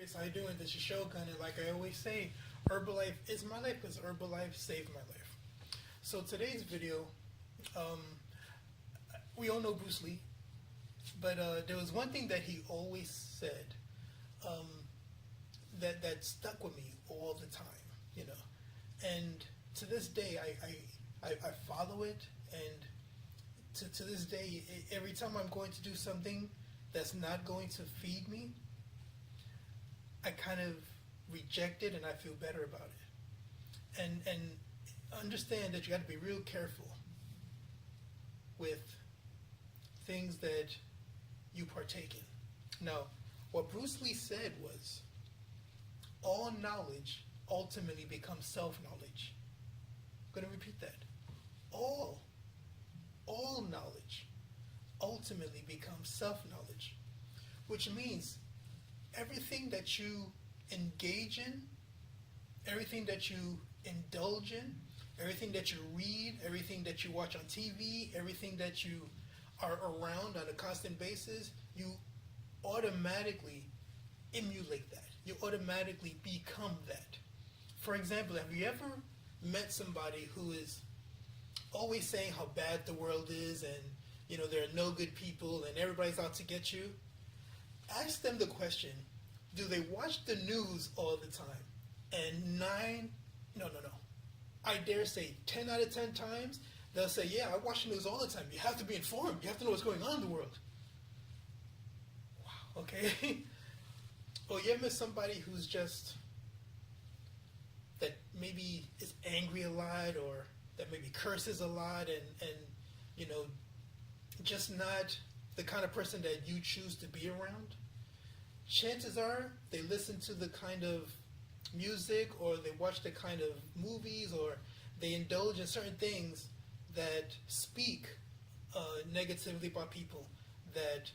guys, how you doing? This is Shogun, and like I always say, Herbalife is my life because Herbalife saved my life. So today's video, um, we all know Bruce Lee, but there was one thing that he always said um, that stuck with me all the time, you know. And to this day, I follow it, and to this day, every time I'm going to do something that's not going to feed me, I kind of reject it and I feel better about it. And understand that you got to be real careful with things that you partake in. Now, what Bruce Lee said was, all knowledge ultimately becomes self-knowledge. I'm going to repeat that. All knowledge ultimately becomes self-knowledge, which means everything that you engage in, everything that you indulge in, everything that you read, everything that you watch on TV, everything that you are around on a constant basis, you automatically emulate that. You automatically become that. For example, have you ever met somebody who is always saying how bad the world is and, you know, there are no good people and everybody's out to get you? Ask them the question, do they watch the news all the time? And no. I dare say 10 out of 10 times, they'll say, yeah, I watch the news all the time. You have to be informed. You have to know what's going on in the world. Wow, okay. Or you ever met somebody who's just, that maybe is angry a lot or that maybe curses a lot and you know, just not the kind of person that you choose to be around? Chances are they listen to the kind of music or they watch the kind of movies or they indulge in certain things that speak negatively about people, that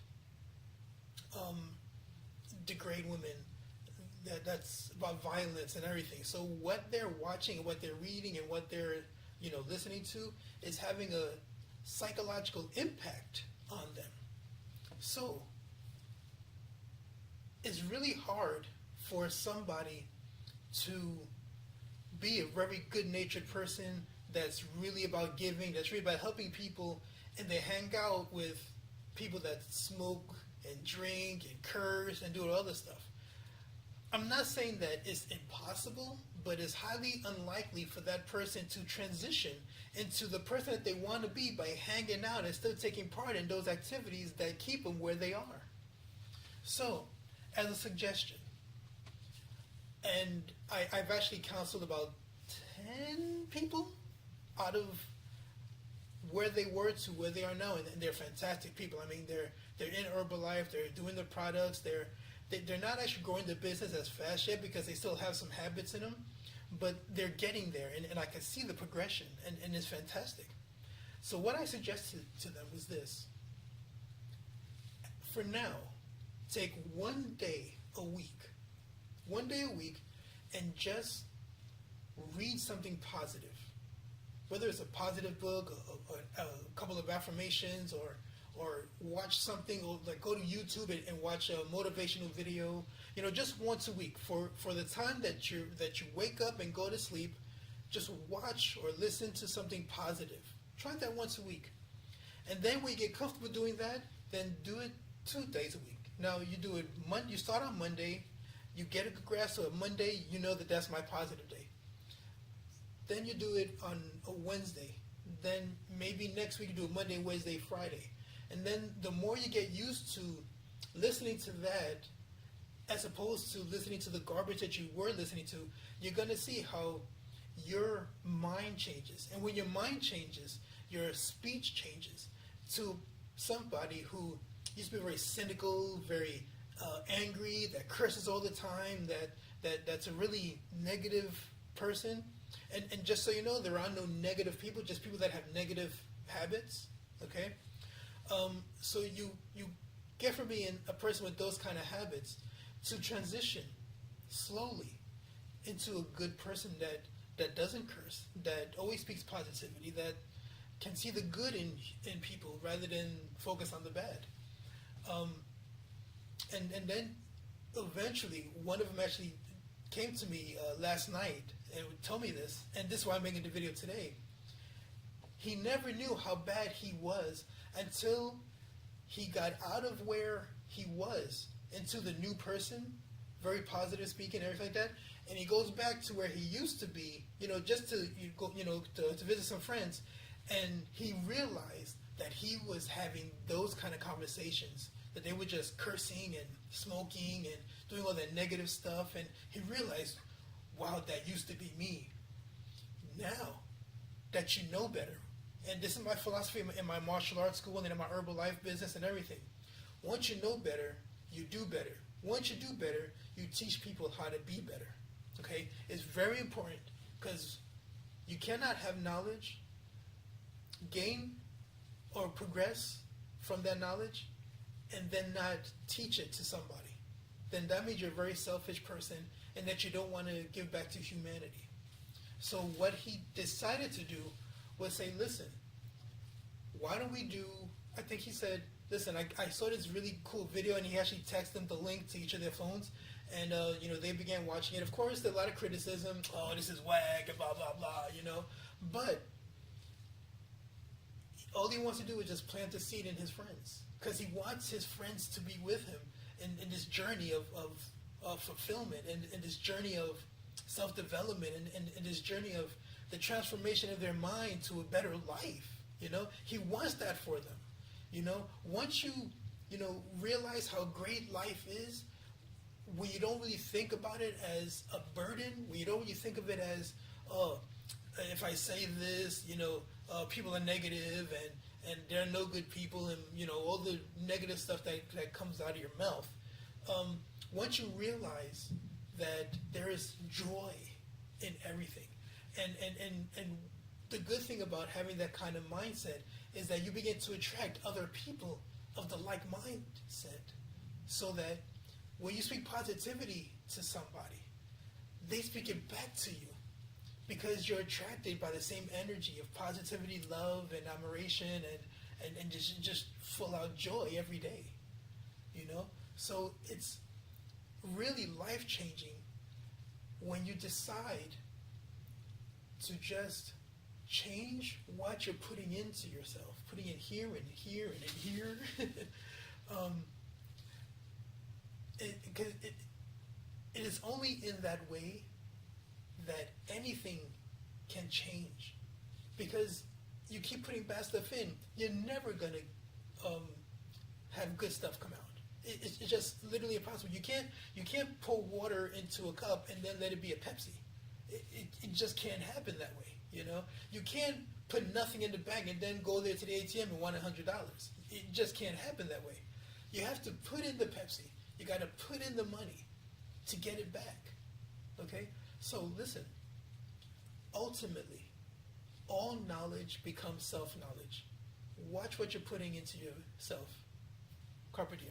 degrade women, that's about violence and everything. So what they're watching and what they're reading and what they're, you know, listening to is having a psychological impact on them. So it's really hard for somebody to be a very good-natured person that's really about giving, that's really about helping people, and they hang out with people that smoke and drink and curse and do all other stuff. I'm not saying that it's impossible, but it's highly unlikely for that person to transition into the person that they want to be by hanging out and still taking part in those activities that keep them where they are. So, as a suggestion, and I've actually counseled about 10 people out of where they were to where they are now, and they're fantastic people. I mean, they're in Herbalife, they're doing the products, they're not actually growing the business as fast yet because they still have some habits in them, but they're getting there, and I can see the progression, and it's fantastic. So what I suggested to them was this. For now, take one day a week, and just read something positive. Whether it's a positive book, a couple of affirmations, or watch something, or like go to YouTube and watch a motivational video. You know, just once a week for the time that you wake up and go to sleep, just watch or listen to something positive. Try that once a week, and then when you get comfortable doing that, then do it 2 days a week. Now you do it you start on Monday, you get a good grasp of Monday, you know that that's my positive day. Then you do it on a Wednesday. Then maybe next week you do it Monday, Wednesday, Friday. And then the more you get used to listening to that, as opposed to listening to the garbage that you were listening to, you're going to see how your mind changes. And when your mind changes, your speech changes to somebody who used to be very cynical, very angry, that curses all the time, that's a really negative person. And just so you know, there are no negative people, just people that have negative habits, okay? So you get from being a person with those kind of habits to transition slowly into a good person that doesn't curse, that always speaks positivity, that can see the good in people rather than focus on the bad. And then eventually, one of them actually came to me last night and told me this, and this is why I'm making the video today. He never knew how bad he was until he got out of where he was into the new person, very positive speaking, everything like that, and he goes back to where he used to be, just to go, to visit some friends, and he realized that he was having those kind of conversations, that they were just cursing and smoking and doing all that negative stuff, and he realized, wow, that used to be me. Now that you know better, and this is my philosophy in my martial arts school and in my Herbalife business and everything. Once you know better, you do better. Once you do better, you teach people how to be better. Okay? It's very important because you cannot have knowledge, gain or progress from that knowledge, and then not teach it to somebody. Then that means you're a very selfish person and that you don't want to give back to humanity. So what he decided to do was say, listen, why don't we do, I think he said, listen, I saw this really cool video, and he actually texted them the link to each of their phones, and they began watching it. Of course, there's a lot of criticism, oh, this is whack, and blah, blah, blah, but all he wants to do is just plant a seed in his friends, because he wants his friends to be with him in this journey of fulfillment, and in this journey of self-development, and this journey of the transformation of their mind to a better life. He wants that for them. Once you realize how great life is, when you don't really think about it as a burden, when you don't really think of it as, oh, if I say this, people are negative and they're no good people, and all the negative stuff that comes out of your mouth. Once you realize that there is joy in everything, and the good thing about having that kind of mindset is that you begin to attract other people of the like mindset, so that when you speak positivity to somebody, they speak it back to you, because you're attracted by the same energy of positivity, love, and admiration, and just full out joy every day. So it's really life-changing when you decide to just change what you're putting into yourself, putting in here and here and in here. It is only in that way that anything can change. Because you keep putting bad stuff in, you're never going to have good stuff come out. It's just literally impossible. You can't pour water into a cup and then let it be a Pepsi. It just can't happen that way. You can't put nothing in the bag and then go there to the ATM and want $100. It just can't happen that way. You have to put in the Pepsi. You got to put in the money to get it back. Okay? So listen, ultimately, all knowledge becomes self-knowledge. Watch what you're putting into yourself. Carpe diem.